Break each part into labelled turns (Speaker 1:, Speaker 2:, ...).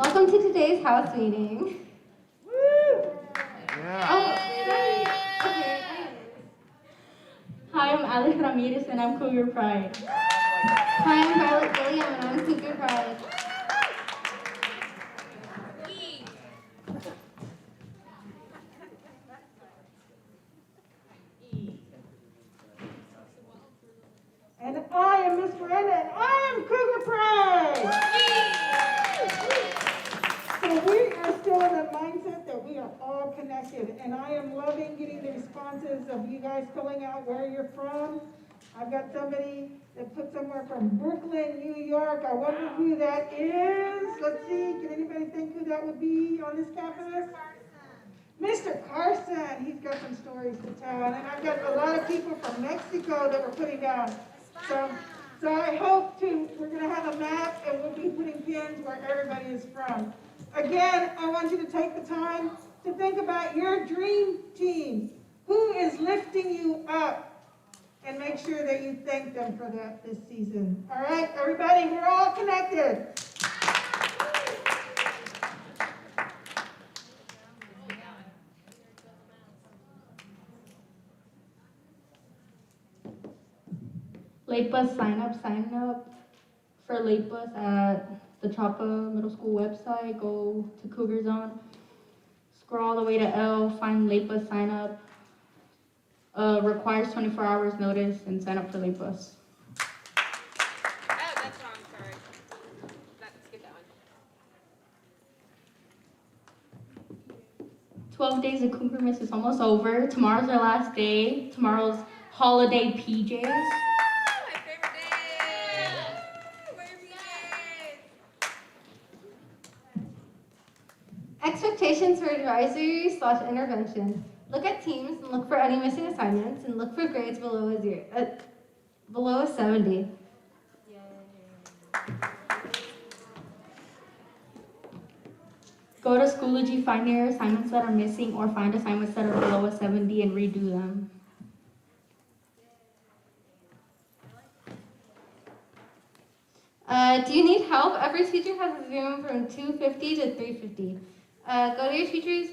Speaker 1: Welcome to today's house meeting.
Speaker 2: Woo!
Speaker 1: Oh, okay. Hi, I'm Alex Ramirez and I'm Cougar Pride. Hi, I'm Violet William and I'm Cougar Pride.
Speaker 2: And I am Miss Brenda, and I am Cougar Pride. So we are still in the mindset that we are all connected, and I am loving getting the responses of you guys filling out where you're from. I've got somebody that put somewhere from Brooklyn, New York. I wonder who that is. Let's see, can anybody think who that would be on this campus? Mr. Carson, he's got some stories to tell, and I've got a lot of people from Mexico that we're putting down. So I hope we're going to have a map, and we'll be putting pins where everybody is from. Again, I want you to take the time to think about your dream team. Who is lifting you up? And make sure that you thank them for that this season. All right, everybody, we're all connected.
Speaker 1: Late bus sign up for late bus at the Chapa Middle School website. Go to Cougar Zone, scroll all the way to L, find late bus sign up. Requires 24 hours notice and sign up for late bus.
Speaker 3: Oh, that's wrong, sorry. Skip that one.
Speaker 1: 12 days of Cougar Miss is almost over. Tomorrow's our last day. Tomorrow's holiday PJs.
Speaker 3: My favorite day!
Speaker 1: Expectations for advisory/intervention. Look at teams and look for any missing assignments and look for grades below a 70. Go to Schoology, find your assignments that are missing or find assignments that are below a 70 and redo them. Do you need help? Every teacher has a Zoom from 2:50 to 3:50. Go to your teacher's,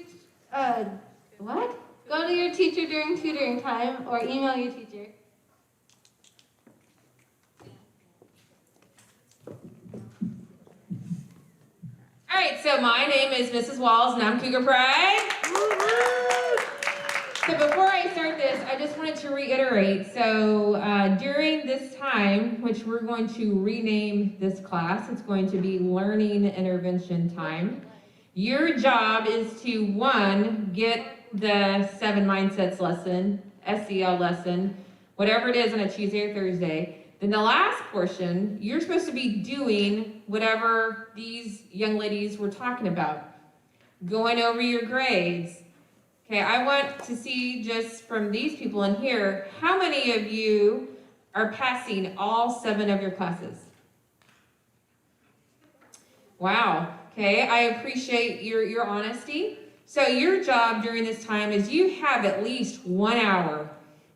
Speaker 1: what? Go to your teacher during tutoring time or email your teacher.
Speaker 3: All right, so my name is Mrs. Walls, and I'm Cougar Pride. So before I start this, I just wanted to reiterate, so during this time, which we're going to rename this class, it's going to be Learning Intervention Time. Your job is to, one, get the 7 Mindsets lesson, SEL lesson, whatever it is on a Tuesday or Thursday. Then the last portion, you're supposed to be doing whatever these young ladies were talking about, going over your grades. Okay, I want to see just from these people in here, how many of you are passing all 7 of your classes? Wow, okay, I appreciate your honesty. So your job during this time is you have at least 1 hour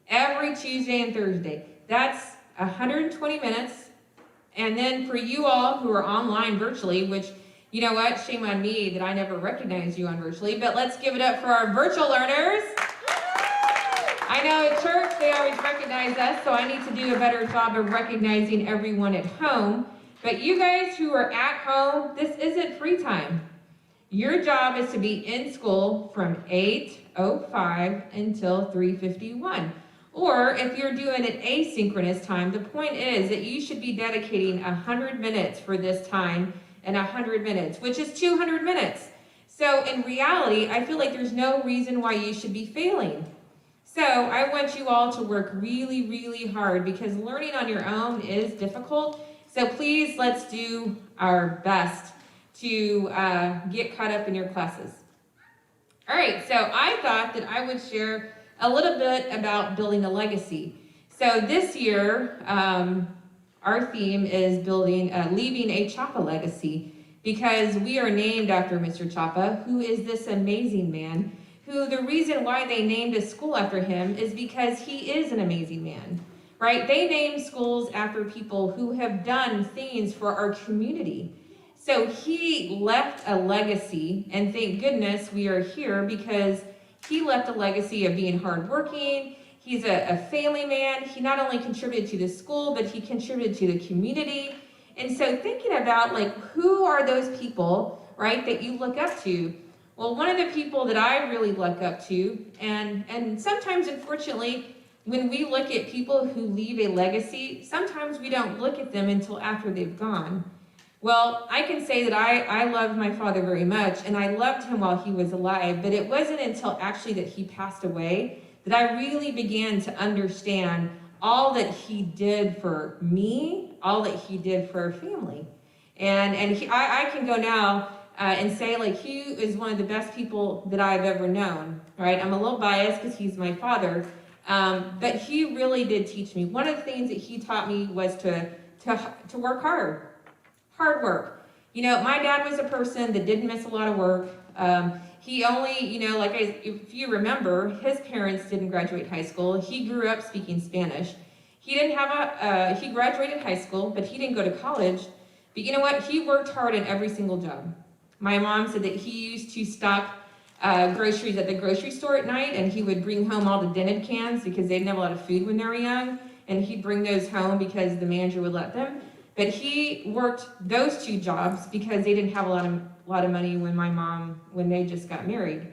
Speaker 3: every Tuesday and Thursday. That's 120 minutes. And then for you all who are online virtually, which, you know what, shame on me that I never recognized you on virtually, but let's give it up for our virtual learners. I know at church they always recognize us, so I need to do a better job of recognizing everyone at home. But you guys who are at home, this isn't free time. Your job is to be in school from 8:05 until 3:51. Or if you're doing an asynchronous time, the point is that you should be dedicating 100 minutes for this time and 100 minutes, which is 200 minutes. So in reality, I feel like there's no reason why you should be failing. So I want you all to work really, really hard because learning on your own is difficult. So please, let's do our best to get caught up in your classes. All right, so I thought that I would share a little bit about building a legacy. So this year, our theme is leaving a Chapa legacy because we are named after Mr. Chapa, who is this amazing man, who the reason why they named a school after him is because he is an amazing man, right? They name schools after people who have done things for our community. So he left a legacy, and thank goodness we are here because he left a legacy of being hardworking. He's a family man. He not only contributed to the school, but he contributed to the community. And so thinking about like, who are those people, right, that you look up to? Well, one of the people that I really look up to, and sometimes, unfortunately, when we look at people who leave a legacy, sometimes we don't look at them until after they've gone. Well, I can say that I love my father very much, and I loved him while he was alive, but it wasn't until actually that he passed away that I really began to understand all that he did for me, all that he did for our family. I can go now and say, like, he is one of the best people that I've ever known, right? I'm a little biased because he's my father, but he really did teach me. One of the things that he taught me was to work hard work. You know, my dad was a person that didn't miss a lot of work. He only, if you remember, his parents didn't graduate high school. He grew up speaking Spanish. He didn't have he graduated high school, but he didn't go to college. But you know what? He worked hard in every single job. My mom said that he used to stock groceries at the grocery store at night, and he would bring home all the dented cans because they didn't have a lot of food when they were young, and he'd bring those home because the manager would let them. But he worked those two jobs because they didn't have a lot of money when they just got married.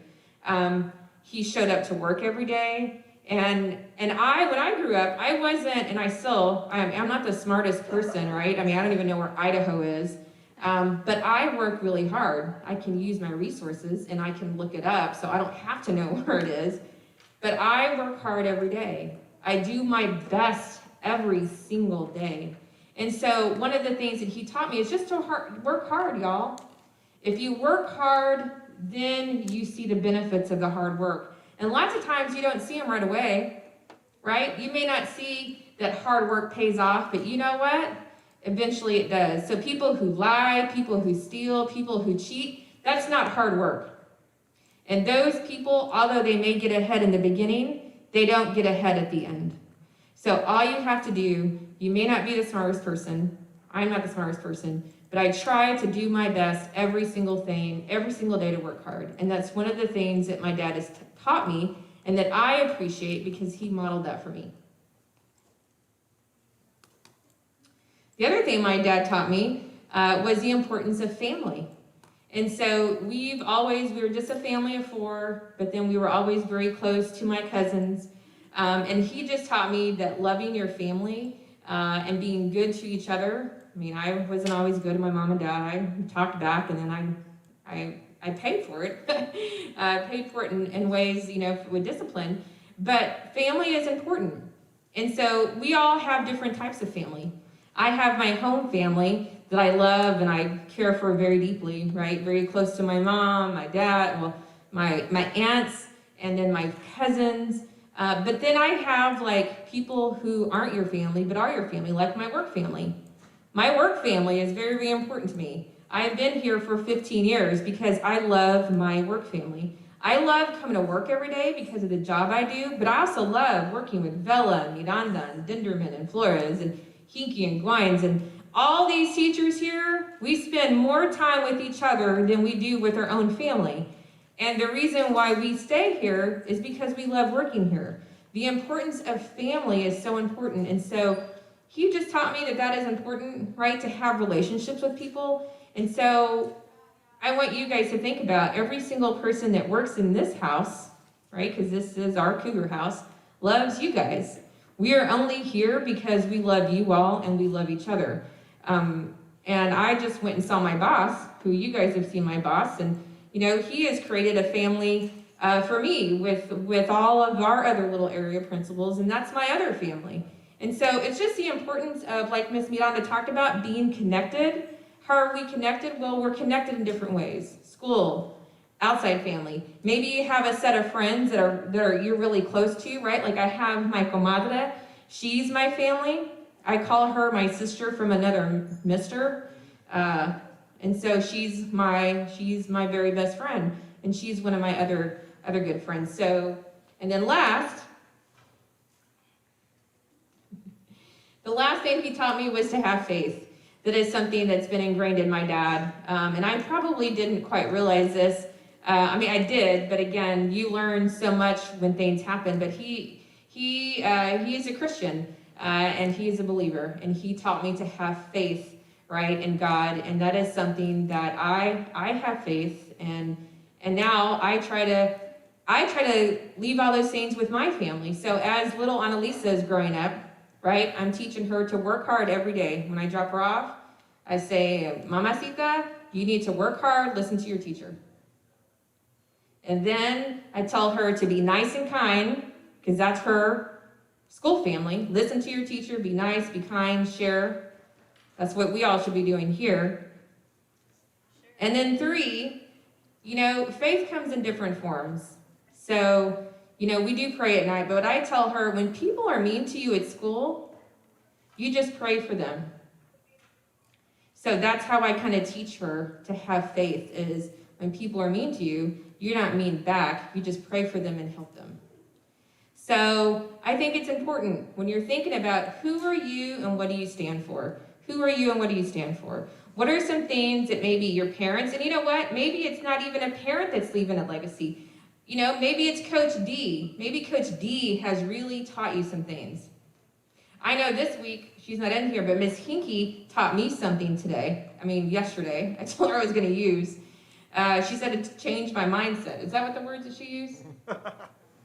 Speaker 3: He showed up to work every day. And when I grew up, I wasn't, and I'm not the smartest person, right? I mean, I don't even know where Idaho is. But I work really hard. I can use my resources and I can look it up, so I don't have to know where it is. But I work hard every day. I do my best every single day. And so one of the things that he taught me is just to work hard, y'all. If you work hard, then you see the benefits of the hard work. And lots of times you don't see them right away, right? You may not see that hard work pays off, but you know what? Eventually it does. So people who lie, people who steal, people who cheat, that's not hard work. And those people, although they may get ahead in the beginning, they don't get ahead at the end. So all you have to do, you may not be the smartest person, I'm not the smartest person, but I try to do my best every single day to work hard. And that's one of the things that my dad has taught me and that I appreciate because he modeled that for me. The other thing my dad taught me was the importance of family. And so we were just a family of 4, but then we were always very close to my cousins. And he just taught me that loving your family and being good to each other. I mean, I wasn't always good to my mom and dad. I talked back, and then I paid for it. I paid for it in ways, with discipline. But family is important. And so we all have different types of family. I have my home family that I love and I care for very deeply, right? Very close to my mom, my dad, well, my aunts, and then my cousins. But then I have like people who aren't your family, but are your family, like my work family. My work family is very, very important to me. I have been here for 15 years because I love my work family. I love coming to work every day because of the job I do, but I also love working with Vela and Miranda and Dinderman and Flores and Hinky and Gwines and all these teachers here. We spend more time with each other than we do with our own family. And the reason why we stay here is because we love working here. The importance of family is so important. And so he just taught me that is important, right? To have relationships with people. And so I want you guys to think about every single person that works in this house, right? Because this is our Cougar house, loves you guys. We are only here because we love you all and we love each other. And I just went and saw my boss, who you guys have seen my boss, and he has created a family for me with all of our other little area principals, and that's my other family. And so it's just the importance of, like Miss Miranda talked about, being connected. How are we connected? Well, we're connected in different ways. School, outside family. Maybe you have a set of friends that are you're really close to, right? Like I have my comadre. She's my family. I call her my sister from another mister. And so she's my very best friend, and she's one of my other good friends. So, and then the last thing he taught me was to have faith. that is something that's been ingrained in my dad. And I probably didn't quite realize this. I mean, I did, but again, you learn so much when things happen. But he is a Christian, and he is a believer, and he taught me to have faith, right, in God, and that is something that I have faith, and now I try to leave all those things with my family. So as little Annalisa is growing up, right, I'm teaching her to work hard every day. When I drop her off, I say, Mamacita, you need to work hard, listen to your teacher. And then I tell her to be nice and kind, because that's her school family. Listen to your teacher, be nice, be kind, share. That's what we all should be doing here. And then 3, faith comes in different forms. So, we do pray at night, but I tell her, when people are mean to you at school, you just pray for them. So that's how I kind of teach her to have faith, is when people are mean to you, you're not mean back, you just pray for them and help them. So I think it's important when you're thinking about who are you and what do you stand for? Who are you and what do you stand for? What are some things that maybe your parents, and you know what, maybe it's not even a parent that's leaving a legacy. Maybe it's Coach D. Maybe Coach D has really taught you some things. I know this week, she's not in here, but Miss Hinky taught me something yesterday. I told her I was going to use. She said it changed my mindset. Is that what the words that she used?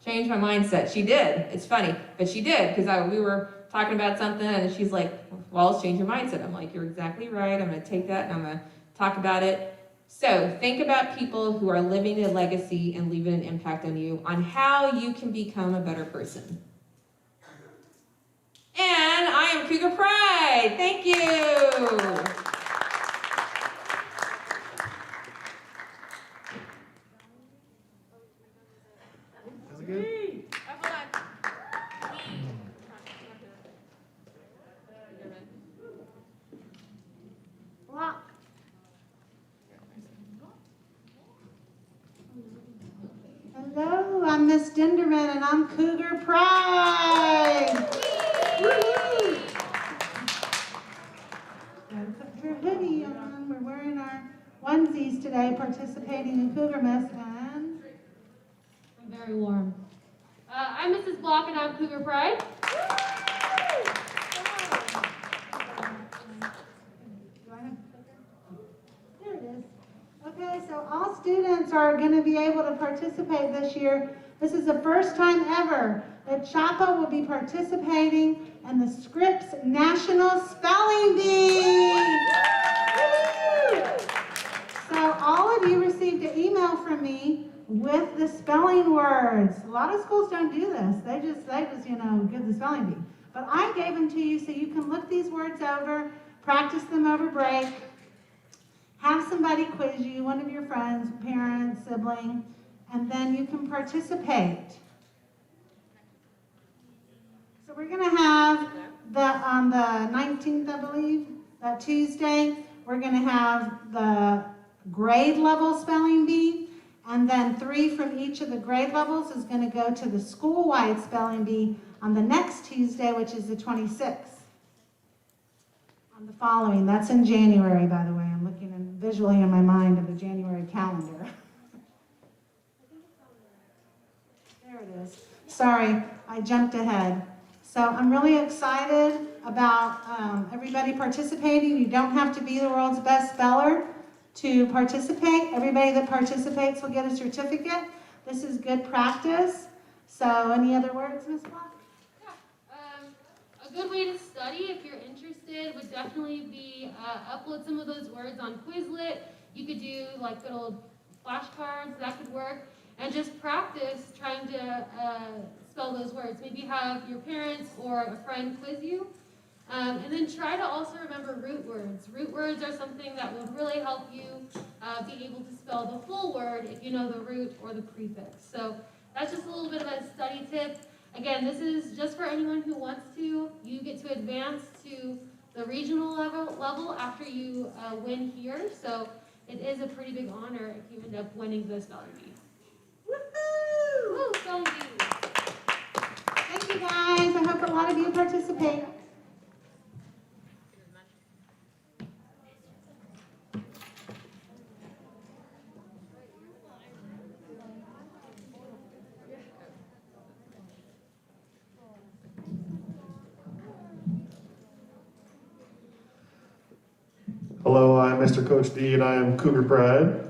Speaker 3: Change my mindset. She did. It's funny, but she did, because we were talking about something, and she's like, well, let's change your mindset. I'm like, you're exactly right. I'm going to take that, and I'm going to talk about it. So think about people who are living a legacy and leaving an impact on you, on how you can become a better person. And I am Cougar Pride. Thank you.
Speaker 4: That's good.
Speaker 2: Hello, I'm Miss Dinderman, and I'm Cougar Pride. Woo-hoo. Gotta put your hoodie on. We're wearing our onesies today, participating in Cougar Mess, and
Speaker 1: I'm very warm. I'm Mrs. Block, and I'm Cougar Pride.
Speaker 2: There it is. Okay, so all students are going to be able to participate this year. This is the first time ever that Chapa will be participating in the Scripps National Spelling Bee. So all of you received an email from me with the spelling words. A lot of schools don't do this. They just give the spelling bee. But I gave them to you so you can look these words over, practice them over break. Have somebody quiz you, one of your friends, parent, sibling, and then you can participate. So we're going to have on the 19th, I believe, that Tuesday, we're going to have the grade level spelling bee, and then 3 from each of the grade levels is going to go to the school-wide spelling bee on the next Tuesday, which is the 26th. On the following, that's in January, by the way. I'm looking visually in my mind of the January calendar. There it is. Sorry, I jumped ahead. So I'm really excited about everybody participating. You don't have to be the world's best speller to participate. Everybody that participates will get a certificate. This is good practice. So any other words, Ms. Block?
Speaker 1: A good way to study, if you're interested, would definitely be upload some of those words on Quizlet. You could do like good old flashcards, that could work. And just practice trying to spell those words. Maybe have your parents or a friend quiz you. And then try to also remember root words. Root words are something that will really help you be able to spell the full word if you know the root or the prefix. So that's just a little bit of a study tip. Again, this is just for anyone who wants to. You get to advance to the regional level after you win here. So it is a pretty big honor if you end up winning the spelling bee.
Speaker 2: Woohoo!
Speaker 1: Woo, spelling bee!
Speaker 2: Thank you guys. I hope a lot of you participate.
Speaker 4: Hello, I'm Mr. Coach D, and I am Cougar Pride.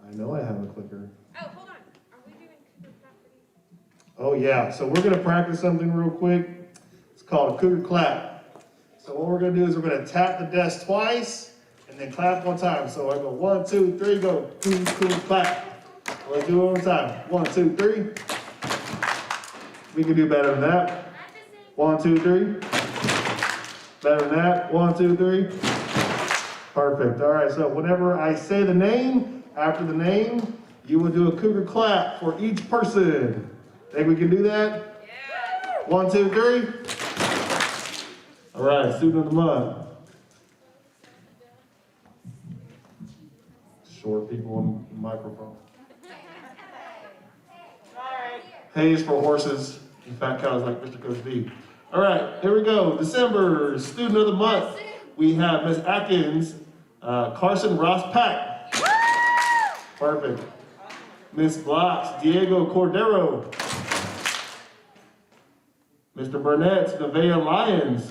Speaker 4: I know I have a clicker.
Speaker 3: Oh, hold on. Are we doing Cougar properties?
Speaker 4: Oh yeah, so we're gonna practice something real quick. It's called a Cougar clap. So what we're gonna do is we're gonna tap the desk twice and then clap one time. So I go 1, 2, 3, go Cougar clap. Let's do it one more time. 1, 2, 3. We can do better than that. 1, 2, 3. Better than that. 1, 2, 3. Perfect. All right, so whenever I say the name, after the name, you will do a Cougar clap for each person. Think we can do that?
Speaker 3: Yeah.
Speaker 4: 1, 2, 3. All right, student of the month. Short people on the microphone. Hay is for horses and fat cows like Mr. Coach D. All right, here we go. December, student of the month. We have Ms. Atkins, Carson Ross Pack. Perfect. Ms. Blocks, Diego Cordero. Mr. Burnett's, Nevaeh Lyons.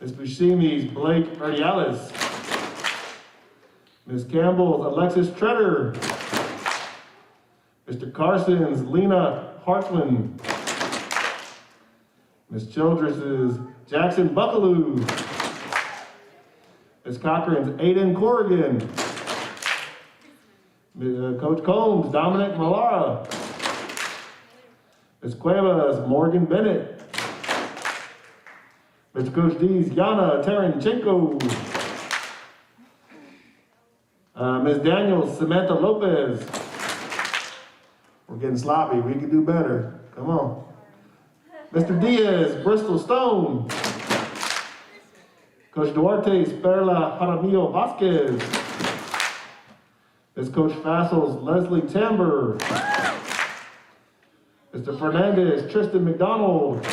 Speaker 4: Ms. Buscemi's, Blake Erdialis. Ms. Campbell's, Alexis Treader. Mr. Carson's, Lena Hartman. Ms. Childress's, Jackson Buckaloo. Ms. Cochran's, Aiden Corrigan. Coach Combs, Dominic Malara. Ms. Cuevas, Morgan Bennett. Mr. Coach D's, Yana Taranchenko. Ms. Daniels, Samantha Lopez. We're getting sloppy, we can do better. Come on. Mr. Diaz, Bristol Stone. Coach Duarte, Perla Jaramillo Vasquez. Ms. Coach Fassel's, Leslie Tamber. Mr. Fernandez, Tristan McDonald.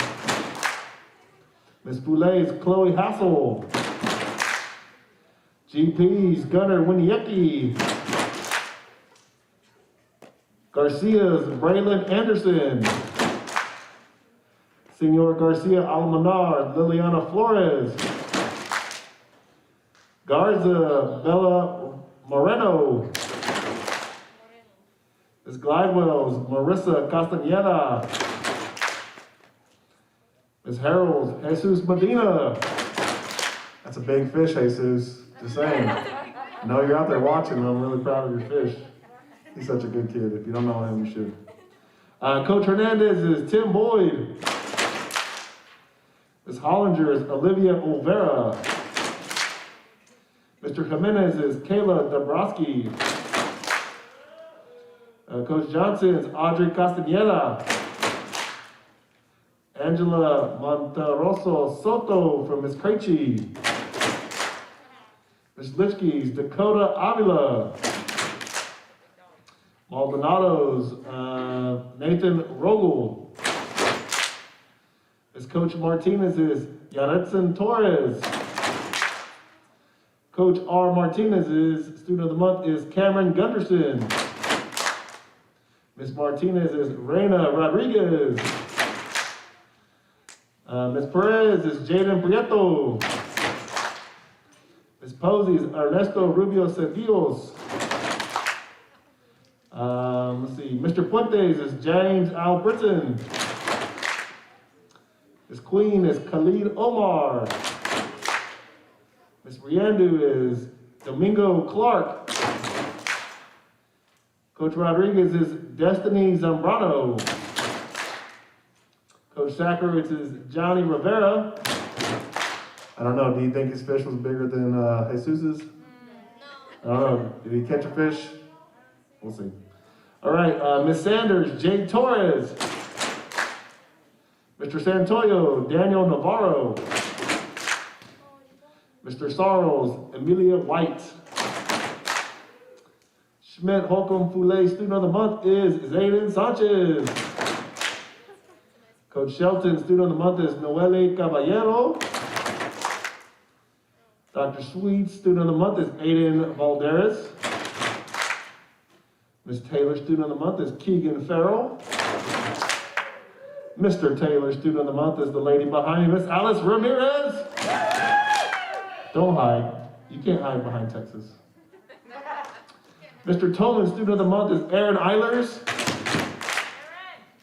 Speaker 4: Ms. Poulet's, Chloe Hassel. GP's, Gunnar Winiecki. Garcia's, Braylon Anderson. Senor Garcia Almanar, Liliana Flores. Garza, Bella Moreno. Ms. Glidewell's, Marissa Castañeda. Ms. Harold's, Jesus Medina. That's a big fish, Jesus. Just saying. I know you're out there watching, and I'm really proud of your fish. He's such a good kid. If you don't know him, you should. Coach Hernandez is Tim Boyd. Ms. Hollinger is Olivia Olvera. Mr. Jimenez is Kayla Dabrowski. Coach Johnson is Audrey Castañeda. Angela Monteroso Soto from Ms. Krejci. Ms. Litchke's Dakota Avila. Maldonado's Nathan Rogel. Ms. Coach Martinez is Yaretson Torres. Coach R. Martinez's student of the month is Cameron Gunderson. Ms. Martinez is Reina Rodriguez. Ms. Perez is Jaden Prieto. Ms. Posey is Ernesto Rubio Cedillos. Let's see, Mr. Puentes is James Al Britton. Ms. Queen is Khalid Omar. Ms. Riandu is Domingo Clark. Coach Rodriguez is Destiny Zambrano. Coach Sackowitz is Johnny Rivera. I don't know, do you think his fish was bigger than Jesus's? No. I don't know, did he catch a fish? We'll see. All right, Ms. Sanders, Jade Torres. Mr. Santoyo, Daniel Navarro. Mr. Sorrells, Amelia White. Schmidt Holcomb Foulet student of the month is Zayden Sanchez. Coach Shelton student of the month is Noelle Caballero. Dr. Sweet student of the month is Aiden Valderas. Miss Taylor, student of the month, is Keegan Farrell. Mr. Taylor, student of the month, is the lady behind me, Miss Alice Ramirez. Don't hide. You can't hide behind Texas. Mr. Tolman, student of the month, is Aaron Eilers.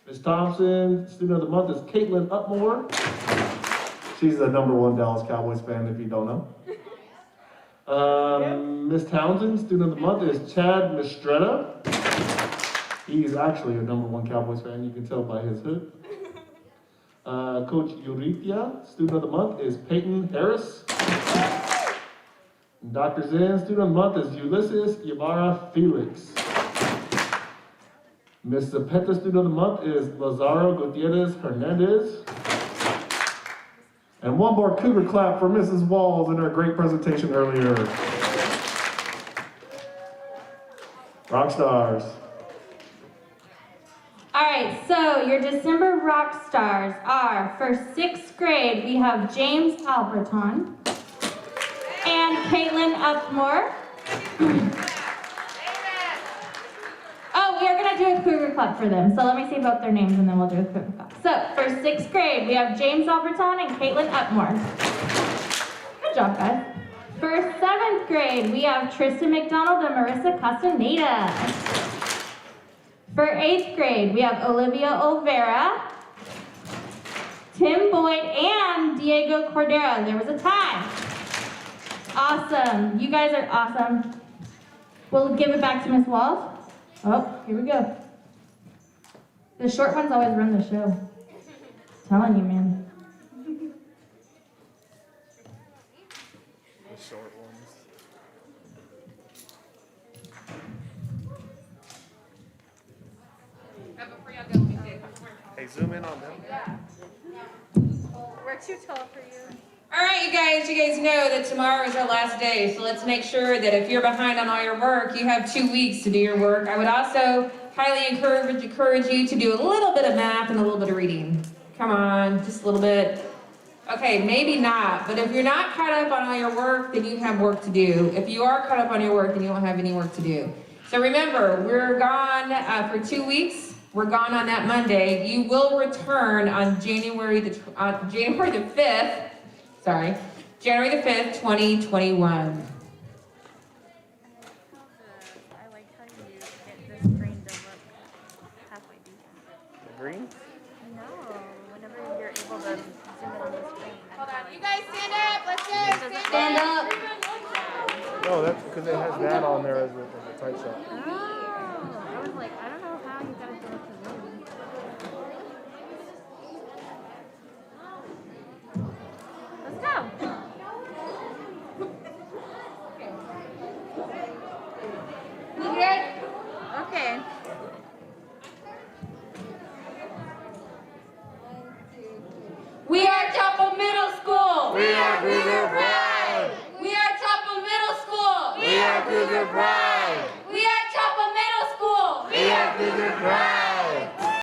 Speaker 4: Ms. Thompson, student of the month, is Caitlin Upmore. She's the #1 Dallas Cowboys fan, if you don't know. Ms. Townsend, student of the month, is Chad Mistretta. He's actually a #1 Cowboys fan, you can tell by his hood. Coach Eurithia, student of the month, is Peyton Harris. Dr. Zen, student of the month, is Ulysses Ybarra Felix. Ms. Zapeta, student of the month, is Lazaro Gutierrez Hernandez. And one more Cougar clap for Mrs. Walls in her great presentation earlier. Rock stars.
Speaker 1: All right, so your December rock stars are, for 6th grade, we have James Alberton and Caitlin Upmore. Oh, we are gonna do a Cougar clap for them, so let me say both their names and then we'll do a Cougar clap. So, for 6th grade, we have James Alberton and Caitlin Upmore. Good job, guys. For 7th grade, we have Tristan McDonald and Marissa Castaneda. For 8th grade, we have Olivia Olvera, Tim Boyd, and Diego Cordero. There was a tie. Awesome. You guys are awesome. We'll give it back to Miss Walls. Oh, here we go. The short ones always run the show. Telling you, man.
Speaker 4: The short ones. Hey, zoom in on them.
Speaker 5: We're too tall for you.
Speaker 3: All right, you guys know that tomorrow is our last day, so let's make sure that if you're behind on all your work, you have 2 weeks to do your work. I would also highly encourage you to do a little bit of math and a little bit of reading. Come on, just a little bit. Okay, maybe not, but if you're not caught up on all your work, then you have work to do. If you are caught up on your work, then you won't have any work to do. So remember, we're gone for 2 weeks. We're gone on that Monday. You will return on January the 5th. Sorry, January the 5th, 2021.
Speaker 5: I like how you get this screen to look halfway decent.
Speaker 4: Green?
Speaker 5: No, whenever you're able to zoom in on the screen.
Speaker 6: Hold on, you guys stand up. Let's go.
Speaker 1: Stand up.
Speaker 4: No, that's because it has that on there as a tight shot.
Speaker 5: Oh, I was like, I don't know how you got to do it to zoom. Let's go.
Speaker 6: You good?
Speaker 5: Okay.
Speaker 1: We are Chapel Middle School.
Speaker 4: We are Cougar Pride!
Speaker 1: We are Chapel Middle School.
Speaker 4: We are Cougar Pride!